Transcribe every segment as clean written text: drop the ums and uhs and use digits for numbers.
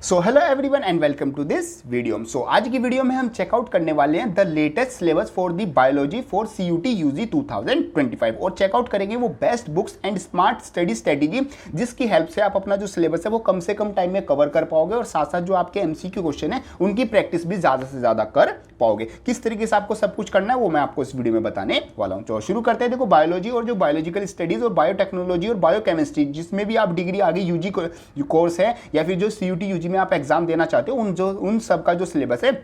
So hello everyone and welcome to this video. So आज की video में हम चेकआउट करने वाले हैं the latest syllabus for the biology for CUT UG 2025 और चेकआउट करेंगे वो best books and smart study strategy जिसकी हेल्प से आप अपना जो सिलेबस है वो कम से कम टाइम में कवर कर पाओगे और साथ साथ जो आपके MCQ क्वेश्चन है उनकी प्रैक्टिस भी ज़्यादा से ज़्यादा कर पाओगे। किस तरीके से आपको सब कुछ करना है वो मैं आपको इस वीडियो में बताने वाला हूँ। तो शुरू करते हैं। देखो, बायोलॉजी और जो बायोलॉजिकल स्टडीज और बायोटेक्नोलॉजी और बायोकेमिस्ट्री जिसमें भी आप डिग्री आगे UG कोर्स है या फिर जो CUT UG में आप एग्जाम देना चाहते हो उन सब का जो सिलेबस है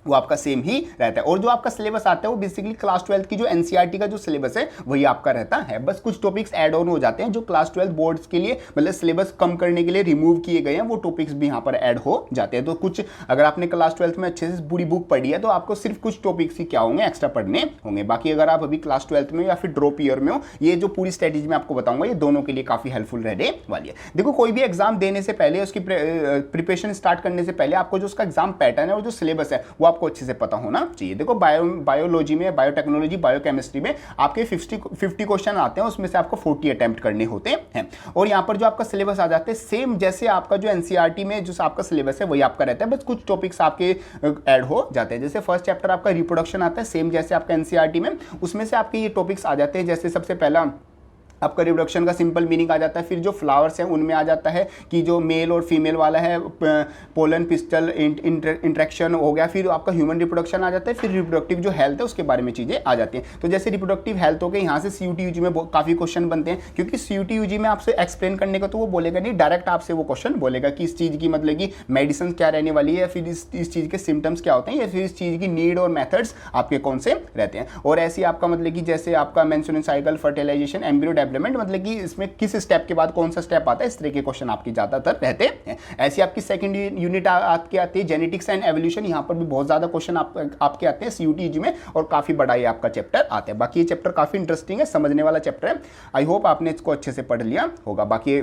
वो आपका सेम ही रहता है। और जो आपका सिलेबस आता है वो बेसिकली क्लास 12 की जो NCERT का जो सिलेबस है वही आपका रहता है। बस कुछ टॉपिक्स ऐड ऑन हो जाते हैं जो क्लास 12 बोर्ड्स के लिए मतलब सिलेबस कम करने के लिए रिमूव किए गए हैं, वो टॉपिक्स भी यहाँ पर ऐड हो जाते हैं। तो कुछ अगर आपने क्लास 12 में अच्छे से पूरी बुक पढ़ी है तो आपको सिर्फ कुछ टॉपिक्स ही क्या होंगे, एक्स्ट्रा पढ़ने होंगे। बाकी अगर आप अभी क्लास 12 में या फिर ड्रॉप ईयर में हो, ये जो पूरी स्ट्रेटेजी मैं आपको बताऊंगा ये दोनों के लिए काफी हेल्पफुल रहने वाली है। देखो, कोई भी एग्जाम देने से पहले, उसकी प्रिपरेशन स्टार्ट करने से पहले आपको जो उसका एग्जाम पैटर्न है और जो सिलेबस है वो आपको अच्छे से पता होना चाहिए। देखो, बायोलॉजी में, बायोटेक्नोलॉजी, बायोकेमिस्ट्री में आपके 50 क्वेश्चन आते हैं, उसमें से आपको 40 अटेम्प्ट करने होते हैं। और यहाँ पर जो आपका सिलेबस आ जाते हैं सेम जैसे आपका जो NCERT में जो आपका सिलेबस है वही आपका रहता है, बस कुछ टॉपिक्स आपके ऐड हो जाते हैं। जैसे फर्स्ट चैप्टर आपका रिप्रोडक्शन आता है सेम जैसे आपका NCERT में, उसमें से आपके ये टॉपिक्स आ जाते हैं। जैसे सबसे पहला आपका रिप्रोडक्शन का सिंपल मीनिंग आ जाता है, फिर जो फ्लावर्स हैं उनमें आ जाता है कि जो मेल और फीमेल वाला है, पोलन पिस्टल इंट्रैक्शन हो गया, फिर आपका ह्यूमन रिप्रोडक्शन आ जाता है, फिर रिप्रोडक्टिव जो हेल्थ है उसके बारे में चीज़ें आ जाती हैं। तो जैसे रिप्रोडक्टिव हेल्थ हो गए, यहाँ से CUT UG में काफ़ी क्वेश्चन बनते हैं, क्योंकि CUT UG में आपसे एक्सप्लेन करने का तो वो बोलेगा नहीं, डायरेक्ट आपसे वो क्वेश्चन बोलेगा कि इस चीज़ की मतलब कि मेडिसिन क्या रहने वाली है, या फिर इस चीज़ के सिम्टम्स क्या होते हैं, या फिर इस चीज़ की नीड और मेथड्स आपके कौन से रहते हैं। और ऐसे आपका मतलब कि जैसे आपका menstrual cycle, fertilisation, embryo development, मतलब कि इसमें किस स्टेप के बाद कौन सा स्टेप आता है, इस तरह के क्वेश्चन आपकी ज्यादातर रहते हैं। ऐसी आपकी सेकंड यूनिट आपकी आती है जेनेटिक्स एंड एवोल्यूशन, यहां पर भी बहुत ज्यादा क्वेश्चन आपके आते हैं CUT UG में, और काफी बड़ा ये आपका चैप्टर आता है। बाकी ये चैप्टर काफी इंटरेस्टिंग है, समझने वाला चैप्टर है। आई होप आपने इसको अच्छे से पढ़ लिया होगा। बाकी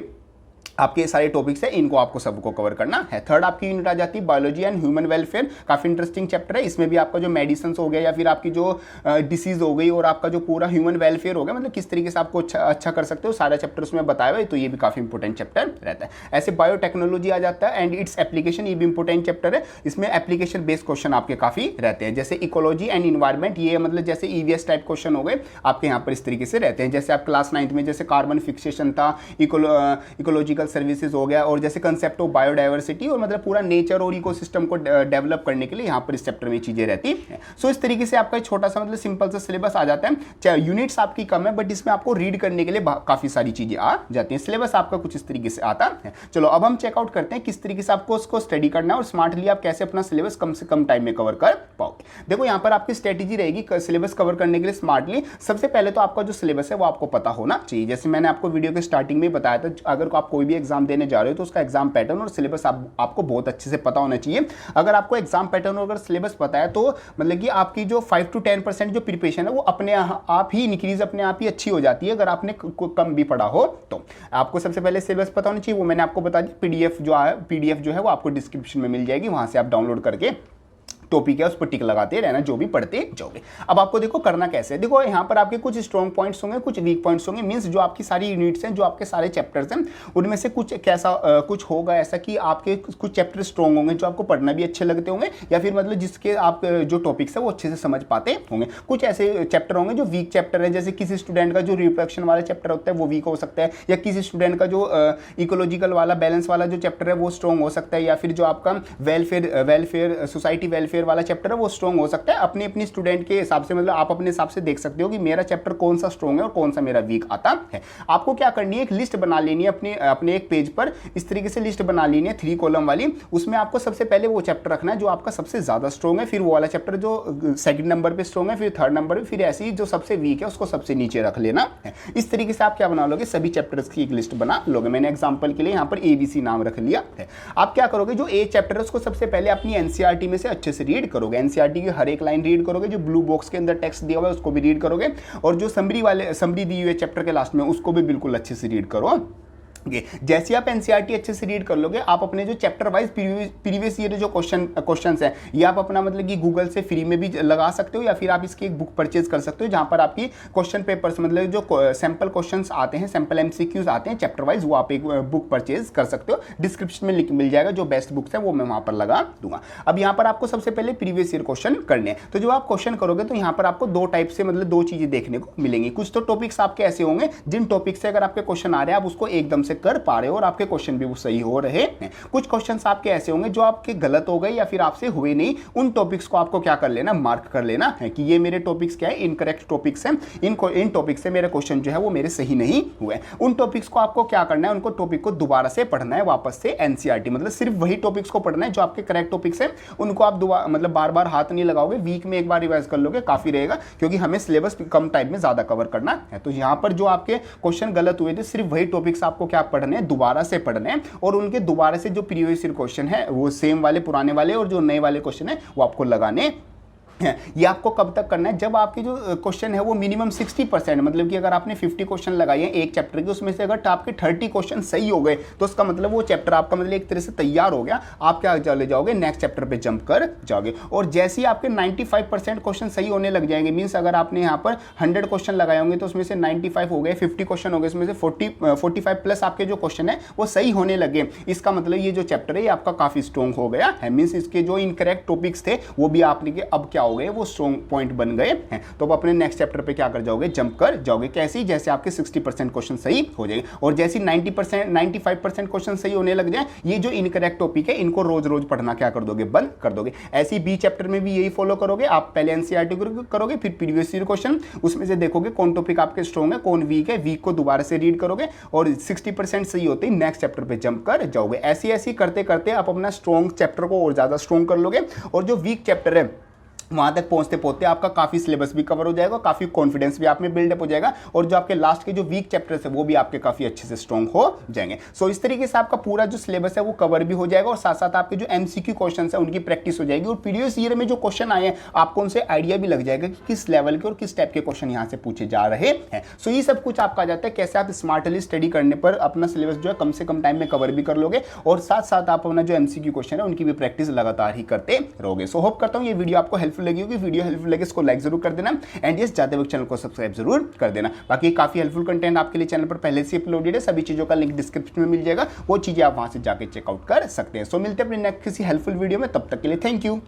आपके सारे टॉपिक्स है, इनको आपको सबको कवर करना है। थर्ड आपकी यूनिट आ जाती है बायोलॉजी एंड ह्यूमन वेलफेयर, काफी इंटरेस्टिंग चैप्टर है। इसमें भी आपका जो मेडिसिन हो गया या फिर आपकी जो डिसीज हो गई और आपका जो पूरा ह्यूमन वेलफेयर हो गया, मतलब किस तरीके से आपको अच्छा कर सकते हो, सारा चैप्टर उसमें बताया हुआ है। तो ये भी काफी इंपॉर्टेंट चैप्टर रहता है। ऐसे बायोटेक्नोलॉजी आ जाता है एंड इट्स एप्लीकेशन, ये भी इंपॉर्टेंट चैप्टर है। इसमें एप्लीकेशन बेस्ड क्वेश्चन आपके काफी रहते हैं, जैसे इकोलॉजी एंड इन्वायरमेंट, ये मतलब जैसे EVS टाइप क्वेश्चन हो गए आपके यहाँ पर इस तरीके से रहते हैं। जैसे आप क्लास 9th में जैसे कार्बन फिक्सेशन था, इकोलॉजिकल सर्विसेज हो गया, और जैसे कंसेप्ट ऑफ बायोडाइवर्सिटी, और मतलब पूरा नेचर और इकोसिस्टम को डेवलप करने के लिए यहाँ पर इस चैप्टर में चीजें रहती हैं। सो इस तरीके से आपका छोटा सा मतलब सिंपल सा सिलेबस आ जाता है। चाहे यूनिट्स आपकी कम है बट इसमें आपको रीड करने के लिए काफी सारी चीजें आ जाती हैं। सिलेबस आपका कुछ इस तरीके से आता है। चलो अब हम चेकआउट करते हैं किस तरीके से आपको उसको स्टडी करना है और स्मार्टली आप कैसे अपना सिलेबस कम से कम टाइम में कवर कर पाओगे। देखो, यहाँ पर आपकी स्ट्रेटेजी रहेगी सिलेबस कवर करने के लिए स्मार्टली। सबसे पहले तो आपका जो सिलेबस है वो आपको पता होना चाहिए। जैसे मैंने आपको वीडियो के स्टार्टिंग में बताया था, अगर आप कोई भी एग्जाम देने जा रहे हो तो उसका एग्जाम पैटर्न और सिलेबस आपको बहुत अच्छे से पता होना चाहिए। अगर आपको एग्जाम पैटर्न और अगर सिलेबस पता है तो मतलब कि आपकी जो 5 to 10% जो प्रिपरेशन है वो अपने आप ही इंक्रीज, अपने आप ही अच्छी हो जाती है। अगर आपने कम भी पढ़ा हो तो आपको सबसे पहले सिलेबस पता होना चाहिए, वो मैंने आपको बता दिया। PDF जो है वो आपको डिस्क्रिप्शन में मिल जाएगी, वहां से आप डाउनलोड करके टॉपिक है उस पर टिक लगाते रहना जो भी पढ़ते जाओगे। अब आपको देखो करना कैसे है। देखो, यहाँ पर आपके कुछ स्ट्रॉन्ग पॉइंट्स होंगे, कुछ वीक पॉइंट्स होंगे। मींस जो आपकी सारी यूनिट्स हैं, जो आपके सारे चैप्टर्स हैं, उनमें से कुछ कुछ होगा ऐसा कि आपके कुछ चैप्टर स्ट्रॉन्ग होंगे जो आपको पढ़ना भी अच्छे लगते होंगे, या फिर मतलब जिसके आप जो टॉपिक्स है वो अच्छे से समझ पाते होंगे। कुछ ऐसे चैप्टर होंगे जो वीक चैप्टर है, जैसे किसी स्टूडेंट का जो रिप्रोडक्शन वाला चैप्टर होता है वो वीक हो सकता है, या किसी स्टूडेंट का जो इकोलॉजिकल वाला बैलेंस वाला जो चैप्टर है वो स्ट्रॉन्ग हो सकता है, या फिर जो आपका वेलफेयर सोसाइटी वेलफेयर वाला चैप्टर है वो स्ट्रॉन्ग हो सकता है। अपने अपनी स्टूडेंट के हिसाब से मतलब आप अपने हिसाब से देख सकते हो कि मेरा चैप्टर कौन सा स्ट्रॉन्ग है और कौन सा मेरा वीक आता है। आपको क्या करनी है, एक लिस्ट बना लेनी है अपने एक पेज पर, इस तरीके से लिस्ट बना लेनी है 3 कॉलम वाली। उसमें आपको सबसे पहले वो चैप्टर रखना है जो आपका सबसे ज्यादा स्ट्रॉन्ग है, फिर वो वाला चैप्टर जो सेकंड नंबर पे स्ट्रॉन्ग है, फिर थर्ड नंबर पे, फिर ऐसे ही जो सबसे वीक है उसको सबसे नीचे रख लेना है। इस तरीके से आप क्या बना लोगे, सभी चैप्टर्स की एक लिस्ट बना लोगे। मैंने एग्जांपल के लिए यहाँ पर ABC नाम रख लिया है। आप क्या करोगे, जो A चैप्टर है उसको सबसे पहले अपनी NCERT में से अच्छे से रीड करोगे। NCERT की हर एक लाइन रीड करोगे, जो ब्लू बॉक्स के अंदर टेक्स्ट दिया हुआ है उसको भी रीड करोगे, और जो समरी दी हुई है चैप्टर के लास्ट में उसको भी बिल्कुल अच्छे से रीड करो। जैसे ही आप एनसीईआरटी अच्छे से रीड कर लोगे, आप अपने जो चैप्टर वाइज प्रीवियस ईयर जो क्वेश्चंस हैं, ये आप अपना मतलब कि गूगल से फ्री में भी लगा सकते हो, या फिर आप इसकी एक बुक परचेज कर सकते हो जहां पर आपकी क्वेश्चन पेपर्स मतलब जो सैंपल क्वेश्चंस आते हैं, सैंपल एमसीक्यूज आते हैं चैप्टर वाइज, वो आप एक बुक परचेज कर सकते हो। डिस्क्रिप्शन में लिंक मिल जाएगा, जो बेस्ट बुक्स है वो मैं वहां पर लगा दूंगा। अब यहाँ पर आपको सबसे पहले प्रीवियस ईयर क्वेश्चन करने हैं। तो जब आप क्वेश्चन करोगे तो यहाँ पर आपको दो टाइप से मतलब दो चीजें देखने को मिलेंगी। कुछ तो टॉपिक्स आपके ऐसे होंगे जिन टॉपिक से अगर आपके क्वेश्चन आ रहे हैं आप उसको एकदम से कर पा रहे हो और आपके क्वेश्चन भी वो सही हो रहे हैं। कुछ क्वेश्चंस आपके ऐसे होंगे जो आपके गलत हो गए या फिर आपसे हुए नहीं। उन टॉपिक्स को आपको क्या कर लेना, मार्क कर लेना है कि ये मेरे टॉपिक्स क्या है, इनकरेक्ट टॉपिक्स हैं, इन टॉपिक से मेरे क्वेश्चन जो है वो मेरे सही नहीं हुए। उन टॉपिक्स को आपको क्या करना है, उनको टॉपिक को दोबारा से पढ़ना है वापस से एनसीईआरटी, मतलब सिर्फ वही टॉपिक्स को पढ़ना है जो आपके करेक्ट टॉपिक्स हैं। उनको आप मतलब बार बार हाथ नहीं लगाओगे, वीक में एक बार रिवाइज कर लोगे काफी रहेगा, क्योंकि हमें सिलेबस कम टाइम में ज्यादा कवर करना है। तो यहाँ पर जो आपके क्वेश्चन गलत हुए थे, सिर्फ वही टॉपिक्स आपको क्या पढ़ने हैं, दोबारा से पढ़ने हैं, और उनके दोबारा से जो प्रीवियस ईयर क्वेश्चन है वो सेम वाले पुराने वाले और जो नए वाले क्वेश्चन है वो आपको लगाने। ये आपको कब तक करना है, जब आपके जो क्वेश्चन है वो मिनिमम 60%, मतलब कि अगर आपने 50 क्वेश्चन लगाए हैं एक चैप्टर के, उसमें से अगर आपके 30 क्वेश्चन सही हो गए तो उसका मतलब वो चैप्टर आपका मतलब एक तरह से तैयार हो गया। आप क्या चले जाओगे, नेक्स्ट चैप्टर पे जंप कर जाओगे। और जैसे ही आपके 95% क्वेश्चन सही होने लग जाएंगे, मीन्स अगर आपने यहाँ पर 100 क्वेश्चन लगाए होंगे तो उसमें से 95 हो गए, 50 क्वेश्चन हो गए, उसमें से 45 प्लस आपके जो क्वेश्चन है वो सही होने लगे, इसका मतलब ये जो चैप्टर है ये आपका काफी स्ट्रॉन्ग हो गया है। मीन्स इसके जो इनकरेक्ट टॉपिक्स थे वो भी आपने अब क्या हो गए, वो स्ट्रॉन्ग पॉइंट बन गए हैं। तो आप अपने नेक्स्ट चैप्टर पे क्या कर जाओगे, जंप कर जाओगे। कैसे, जैसे आपके 60% क्वेश्चन सही हो जाएंगे, और जैसे 95% क्वेश्चन सही होने लग जाए, ये जो इनकरेक्ट टॉपिक है इनको रोज रोज पढ़ना क्या कर दोगे, बंद कर दोगे। ऐसे बी चैप्टर में भी यही फॉलो करोगे। आप पहले एनसीईआरटी करोगे, फिर प्रीवियस ईयर क्वेश्चन, उसमें से देखोगे कौन टॉपिक आपके स्ट्रॉन्ग है, कौन वीक है, वीक को दोबारा से रीड करोगे, और 60% सही होते ही नेक्स्ट चैप्टर पे जंप कर जाओगे। ऐसी करते करते आप अपना स्ट्रॉन्ग चैप्टर को और ज्यादा स्ट्रॉन्ग कर लोगे, और जो वीक चैप्टर है वहां तक पहुंचते पहुंचते आपका काफी सिलेबस भी कवर हो जाएगा, काफी कॉन्फिडेंस भी आप में बिल्डअप हो जाएगा, और जो आपके लास्ट के जो वीक चैप्टर्स है वो भी आपके काफी अच्छे से स्ट्रॉन्ग हो जाएंगे। सो इस तरीके से आपका पूरा जो सिलेबस है वो कवर भी हो जाएगा, और साथ साथ आपके जो एमसीक्यू क्वेश्चन है उनकी प्रैक्टिस हो जाएगी, और प्रीवियस ईयर में जो क्वेश्चन आए हैं आपको उनसे आइडिया भी लग जाएगा कि किस लेवल के और किस टाइप के क्वेश्चन यहाँ से पूछे जा रहे हैं। सो ये सब कुछ आपका आ जाता है कैसे आप स्मार्टली स्टडी करने पर अपना सिलेबस जो है कम से कम टाइम में कवर भी कर लोगे, और साथ साथ आप अपना जो एमसीक्यू क्वेश्चन है उनकी भी प्रैक्टिस लगातार ही करते रहोगे। सो होप करता हूँ ये वीडियो आपको हेल्पफुल लगी होगी। वीडियो हेल्पफुल लगे इसको लाइक जरूर कर देना, एंड यस जाते वक्त चैनल को सब्सक्राइब जरूर कर देना। बाकी काफी हेल्पफुल कंटेंट आपके लिए चैनल पर पहले से अपलोडेड है, सभी चीजों का लिंक डिस्क्रिप्शन में मिल जाएगा, वो चीजें आप वहां से जाके चेकआउट कर सकते हैं। सो मिलते हैं अपने नेक्स्ट किसी हेल्पफुल वीडियो में, तब तक के लिए थैंक यू।